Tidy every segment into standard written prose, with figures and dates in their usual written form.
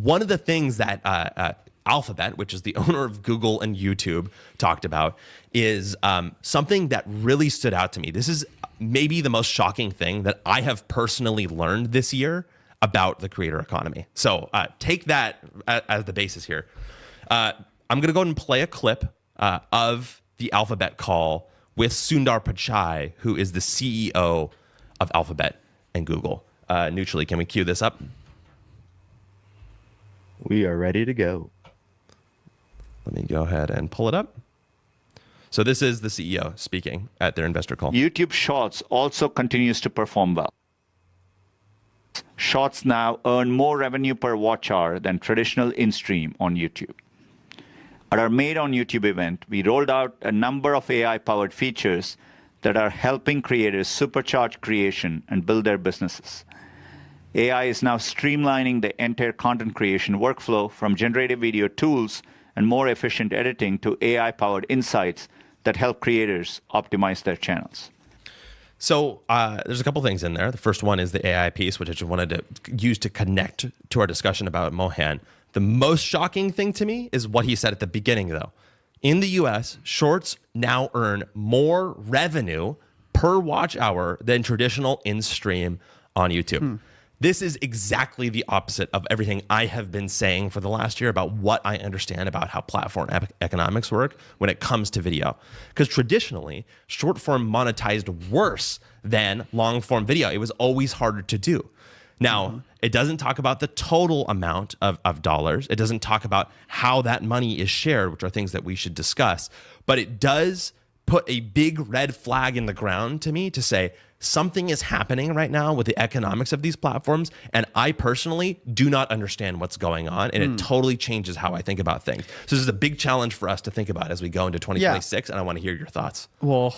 One of the things that Alphabet, which is the owner of Google and YouTube, talked about is something that really stood out to me. This is maybe the most shocking thing that I have personally learned this year about the creator economy. So take that as the basis here. I'm going to go ahead and play a clip of the Alphabet call with Sundar Pichai, who is the CEO of Alphabet and Google. Neutrally, can we cue this up? We are ready to go. Let me go ahead and pull it up. So this is the CEO speaking at their investor call. YouTube Shorts also continues to perform well. Shorts now earn more revenue per watch hour than traditional in-stream on YouTube. At our Made on YouTube event, we rolled out a number of AI-powered features that are helping creators supercharge creation and build their businesses. AI is now streamlining the entire content creation workflow, from generative video tools and more efficient editing to AI-powered insights that help creators optimize their channels. So there's a couple things in there. The first one is the AI piece, which I just wanted to use to connect to our discussion about Mohan. The most shocking thing to me is what he said at the beginning, though. In the US, Shorts now earn more revenue per watch hour than traditional in-stream on YouTube. This is exactly the opposite of everything I have been saying for the last year about what I understand about how platform economics work when it comes to video. Because traditionally, short form monetized worse than long form video. It was always harder to do. Now, it doesn't talk about the total amount of dollars. It doesn't talk about how that money is shared, which are things that we should discuss. But it does put a big red flag in the ground to me to say, something is happening right now with the economics of these platforms, and I personally do not understand what's going on, and it totally changes how I think about things. So this is a big challenge for us to think about as we go into 2026, and I want to hear your thoughts. Well,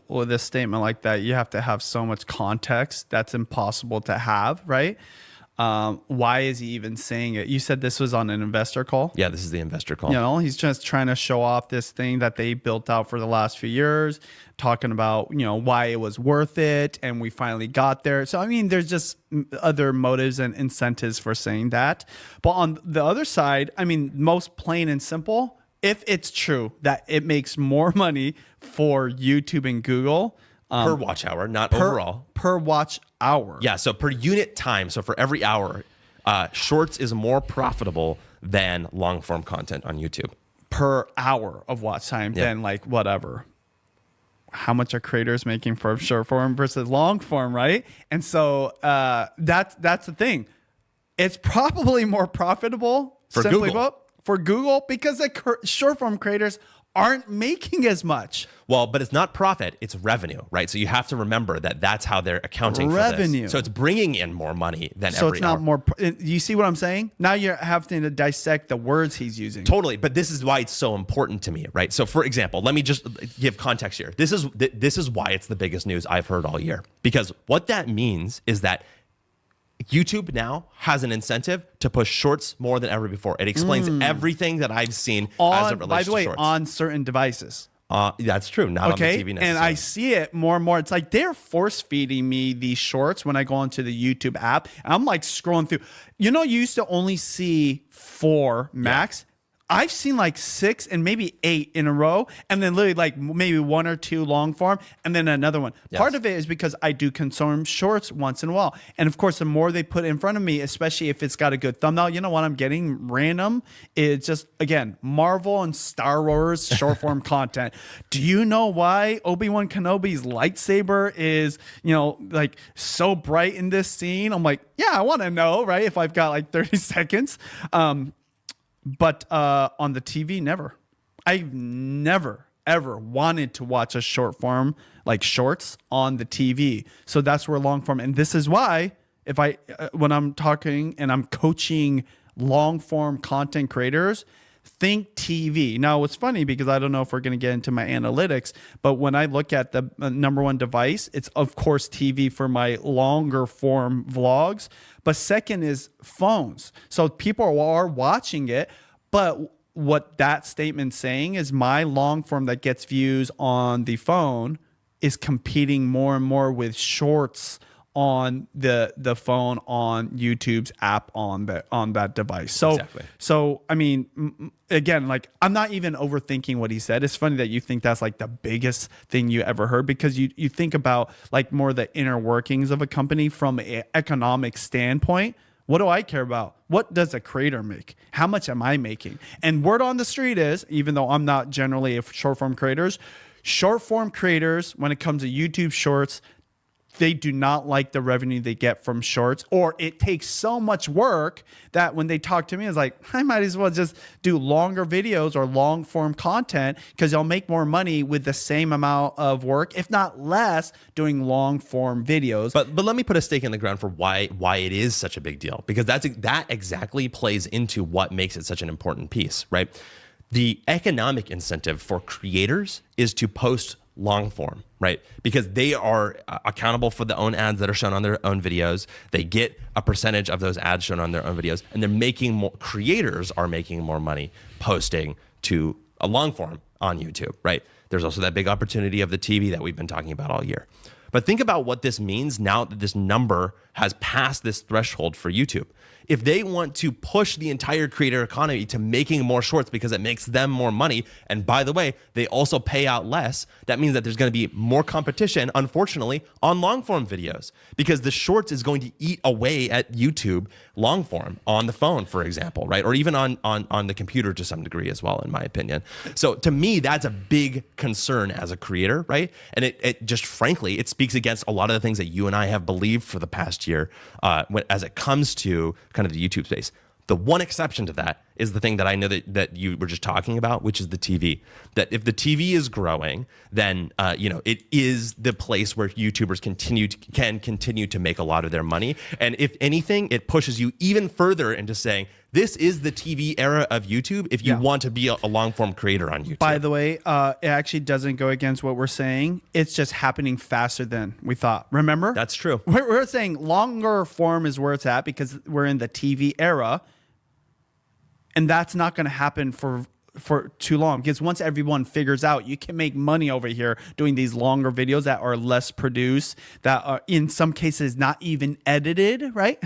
with a statement like that, you have to have so much context that's impossible to have, right? Why is he even saying it? You said this was on an investor call? Yeah, this is the investor call. You know, he's just trying to show off this thing that they built out for the last few years, talking about, you know, why it was worth it, and we finally got there. So, I mean, there's just other motives and incentives for saying that. But on the other side, I mean, most plain and simple, if it's true that it makes more money for YouTube and Google, per watch hour, not overall. Per watch hour. Yeah, so per unit time. So for every hour, Shorts is more profitable than long form content on YouTube. Per hour of watch time than like whatever. How much are creators making for short form versus long form, right? And so that's the thing. It's probably more profitable for Google because the short form creators aren't making as much. Well, but it's not profit, it's revenue, right? So you have to remember that that's how they're accounting revenue. For this. So it's bringing in more money than so every it's not hour. more. You see what I'm saying? Now you're having to dissect the words he's using. Totally, but this is why it's so important to me, right? So for example, let me just give context here. This is why it's the biggest news I've heard all year. Because what that means is that YouTube now has an incentive to push Shorts more than ever before. It explains everything that I've seen as it relates to Shorts. By the way, on certain devices. That's true, not on the TV necessarily. And I see it more and more. It's like they're force feeding me these shorts when I go into the YouTube app. And I'm like scrolling through. You know, you used to only see 4 max. I've seen like 6 and maybe 8 in a row, and then literally like maybe 1 or 2 long form, and then another one. Yes. Part of it is because I do consume shorts once in a while. And of course, the more they put in front of me, especially if it's got a good thumbnail, you know what I'm getting random? It's just, again, Marvel and Star Wars short form content. Do you know why Obi-Wan Kenobi's lightsaber is, you know, like so bright in this scene? I'm like, yeah, I want to know, right? If I've got like 30 seconds. But on the TV, never. I've never, ever wanted to watch a short form like shorts on the TV. So that's where long form. And this is why when I'm talking and I'm coaching long form content creators, think TV. Now, it's funny because I don't know if we're going to get into my analytics, but when I look at the number one device, it's of course TV for my longer form vlogs. But second is phones. So people are watching it. But what that statement's saying is my long form that gets views on the phone is competing more and more with shorts on the phone, on YouTube's app, on that device. So Exactly. so I mean, again, like, I'm not even overthinking what he said. It's funny that you think that's like the biggest thing you ever heard, because you think about like more the inner workings of a company from an economic standpoint. What do I care about? What does a creator make? How much am I making? And word on the street is, even though I'm not generally a short form creators, when it comes to YouTube Shorts, they do not like the revenue they get from shorts, or it takes so much work that when they talk to me, it's like, I might as well just do longer videos or long form content, because I'll make more money with the same amount of work, if not less, doing long form videos. But let me put a stake in the ground for why it is such a big deal, because that exactly plays into what makes it such an important piece, right? The economic incentive for creators is to post long form, right? Because they are accountable for the own ads that are shown on their own videos. They get a percentage of those ads shown on their own videos, and they're making more. Creators are making more money posting to a long form on YouTube, right? There's also that big opportunity of the TV that we've been talking about all year. But think about what this means now that this number has passed this threshold for YouTube. If they want to push the entire creator economy to making more shorts because it makes them more money, and by the way, they also pay out less, that means that there's going to be more competition, unfortunately, on long form videos, because the shorts is going to eat away at YouTube long form on the phone, for example, right? Or even on the computer to some degree as well, in my opinion. So to me, that's a big concern as a creator, right? And it just, frankly, it speaks against a lot of the things that you and I have believed for the past year as it comes to kind of the YouTube space. The one exception to that is the thing that I know that you were just talking about, which is the TV. That if the TV is growing, then it is the place where YouTubers can continue to make a lot of their money. And if anything, it pushes you even further into saying, this is the TV era of YouTube if you want to be a long form creator on YouTube. By the way, it actually doesn't go against what we're saying. It's just happening faster than we thought. Remember? That's true. We're saying longer form is where it's at because we're in the TV era. And that's not going to happen for too long, because once everyone figures out you can make money over here doing these longer videos that are less produced, that are in some cases not even edited, right?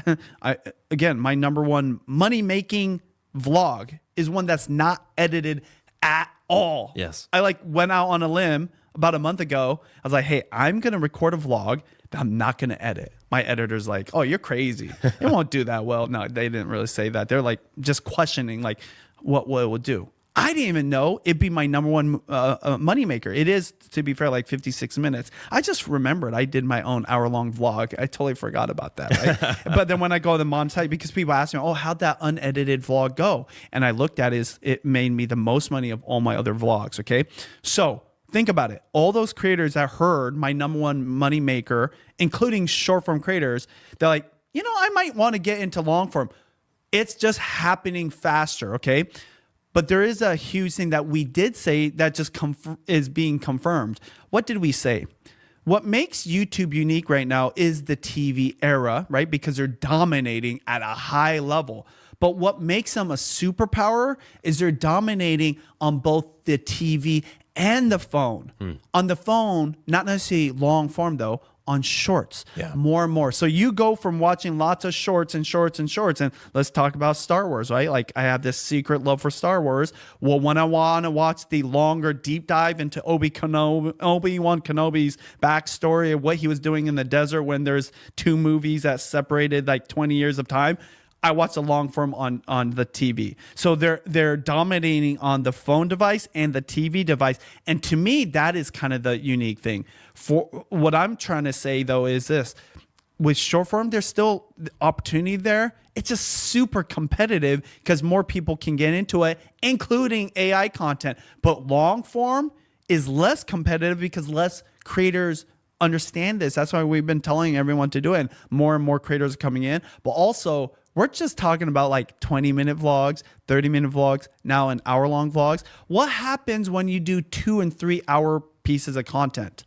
Again, my number one money making vlog is one that's not edited at all. Yes. I went out on a limb about a month ago. I was like, hey, I'm going to record a vlog that I'm not going to edit. My editor's like, oh, you're crazy. It won't do that well. No, they didn't really say that. They're like just questioning like what it would do. I didn't even know it'd be my number one moneymaker. It is, to be fair, like 56 minutes. I just remembered I did my own hour-long vlog. I totally forgot about that, right? But then when I go to the monetize, because people ask me, oh, how'd that unedited vlog go? And I looked at it made me the most money of all my other vlogs, okay? So think about it. All those creators that heard my number one moneymaker, including short-form creators, they're like, I might want to get into long-form. It's just happening faster, okay? But there is a huge thing that we did say that just is being confirmed. What did we say? What makes YouTube unique right now is the TV era, right? Because they're dominating at a high level. But what makes them a superpower is they're dominating on both the TV and the phone. On the phone, not necessarily long form though, on shorts, more and more. So you go from watching lots of shorts and shorts and shorts, and let's talk about Star Wars, right? Like I have this secret love for Star Wars. Well, when I want to watch the longer deep dive into Obi-Wan Kenobi's backstory of what he was doing in the desert when there's two movies that separated like 20 years of time, I watch the long form on the TV. So they're dominating on the phone device and the TV device. And to me, that is kind of the unique thing. For what I'm trying to say though is this: with short form, there's still opportunity there. It's just super competitive because more people can get into it, including AI content. But long form is less competitive because less creators understand this. That's why we've been telling everyone to do it. And more creators are coming in. But also, we're just talking about like 20-minute vlogs, 30-minute vlogs, now an hour-long vlogs. What happens when you do 2 and 3 hour pieces of content?